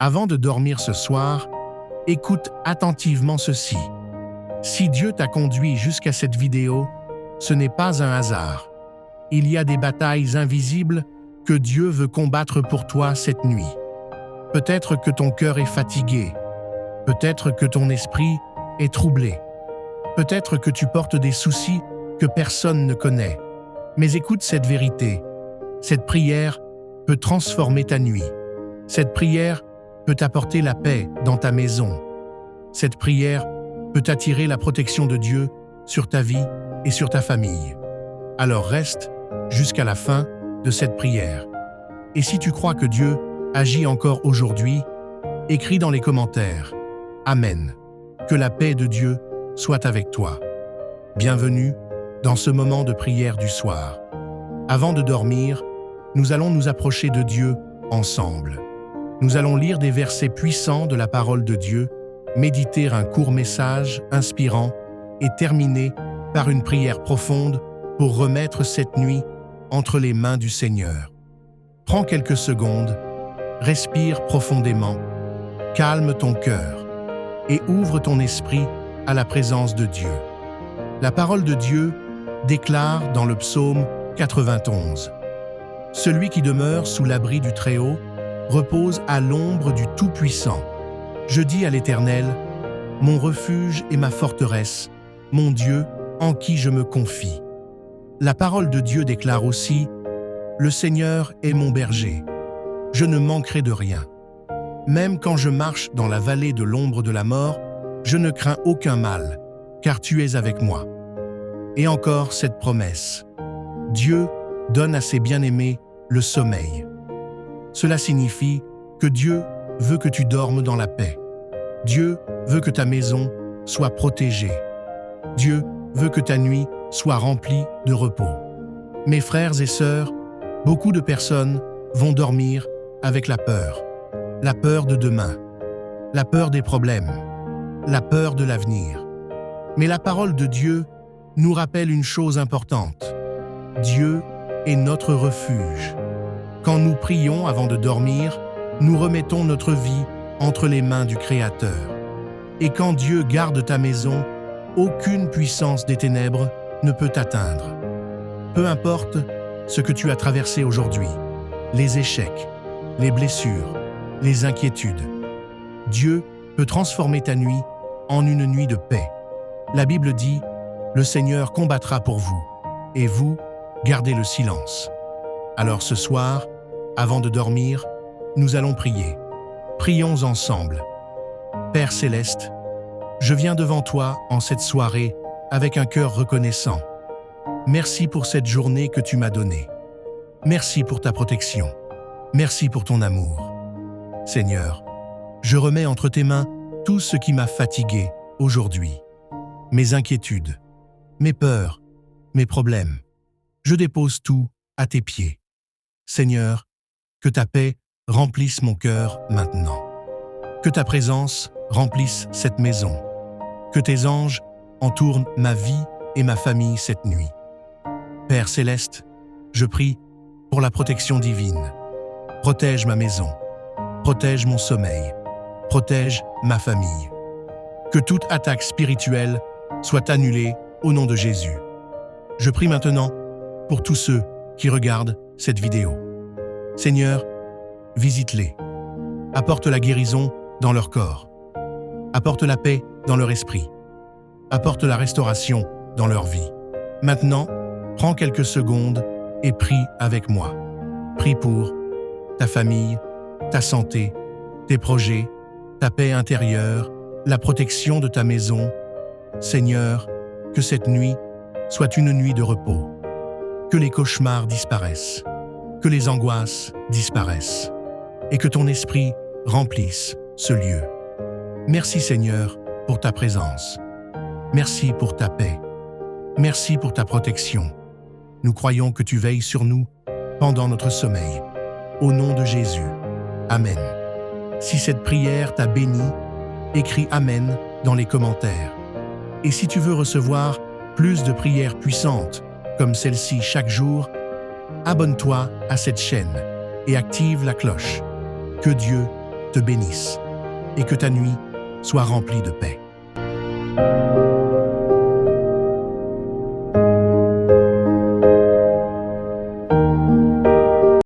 Avant de dormir ce soir, écoute attentivement ceci. Si Dieu t'a conduit jusqu'à cette vidéo, ce n'est pas un hasard. Il y a des batailles invisibles que Dieu veut combattre pour toi cette nuit. Peut-être que ton cœur est fatigué. Peut-être que ton esprit est troublé. Peut-être que tu portes des soucis que personne ne connaît. Mais écoute cette vérité. Cette prière peut transformer ta nuit. Cette prière peut t'apporter la paix dans ta maison. Cette prière peut attirer la protection de Dieu sur ta vie et sur ta famille. Alors reste jusqu'à la fin de cette prière. Et si tu crois que Dieu agit encore aujourd'hui, écris dans les commentaires « Amen ». Que la paix de Dieu soit avec toi. Bienvenue dans ce moment de prière du soir. Avant de dormir, nous allons nous approcher de Dieu ensemble. Nous allons lire des versets puissants de la parole de Dieu, méditer un court message inspirant et terminer par une prière profonde pour remettre cette nuit entre les mains du Seigneur. Prends quelques secondes, respire profondément, calme ton cœur et ouvre ton esprit à la présence de Dieu. La parole de Dieu déclare dans le psaume 91 « Celui qui demeure sous l'abri du Très-Haut repose à l'ombre du Tout-Puissant. Je dis à l'Éternel, mon refuge et ma forteresse, mon Dieu en qui je me confie. » La parole de Dieu déclare aussi « Le Seigneur est mon berger. Je ne manquerai de rien. Même quand je marche dans la vallée de l'ombre de la mort, je ne crains aucun mal, car tu es avec moi. » Et encore cette promesse. Dieu donne à ses bien-aimés le sommeil. Cela signifie que Dieu veut que tu dormes dans la paix. Dieu veut que ta maison soit protégée. Dieu veut que ta nuit soit remplie de repos. Mes frères et sœurs, beaucoup de personnes vont dormir avec la peur de demain, la peur des problèmes, la peur de l'avenir. Mais la parole de Dieu nous rappelle une chose importante. Dieu est notre refuge. Quand nous prions avant de dormir, nous remettons notre vie entre les mains du Créateur. Et quand Dieu garde ta maison, aucune puissance des ténèbres ne peut t'atteindre. Peu importe ce que tu as traversé aujourd'hui, les échecs, les blessures, les inquiétudes, Dieu peut transformer ta nuit en une nuit de paix. La Bible dit « Le Seigneur combattra pour vous, et vous, gardez le silence. » Alors ce soir, avant de dormir, nous allons prier. Prions ensemble. Père céleste, je viens devant toi en cette soirée avec un cœur reconnaissant. Merci pour cette journée que tu m'as donnée. Merci pour ta protection. Merci pour ton amour. Seigneur, je remets entre tes mains tout ce qui m'a fatigué aujourd'hui. Mes inquiétudes, mes peurs, mes problèmes. Je dépose tout à tes pieds. Seigneur, que ta paix remplisse mon cœur maintenant. Que ta présence remplisse cette maison. Que tes anges entourent ma vie et ma famille cette nuit. Père céleste, je prie pour la protection divine. Protège ma maison. Protège mon sommeil. Protège ma famille. Que toute attaque spirituelle soit annulée au nom de Jésus. Je prie maintenant pour tous ceux qui regardent cette vidéo. Seigneur, visite-les. Apporte la guérison dans leur corps. Apporte la paix dans leur esprit. Apporte la restauration dans leur vie. Maintenant, prends quelques secondes et prie avec moi. Prie pour ta famille, ta santé, tes projets, ta paix intérieure, la protection de ta maison. Seigneur, que cette nuit soit une nuit de repos. Que les cauchemars disparaissent. Que les angoisses disparaissent. Et que ton esprit remplisse ce lieu. Merci Seigneur pour ta présence. Merci pour ta paix. Merci pour ta protection. Nous croyons que tu veilles sur nous pendant notre sommeil. Au nom de Jésus. Amen. Si cette prière t'a béni, écris Amen dans les commentaires. Et si tu veux recevoir plus de prières puissantes comme celle-ci chaque jour, abonne-toi à cette chaîne et active la cloche. Que Dieu te bénisse et que ta nuit soit remplie de paix.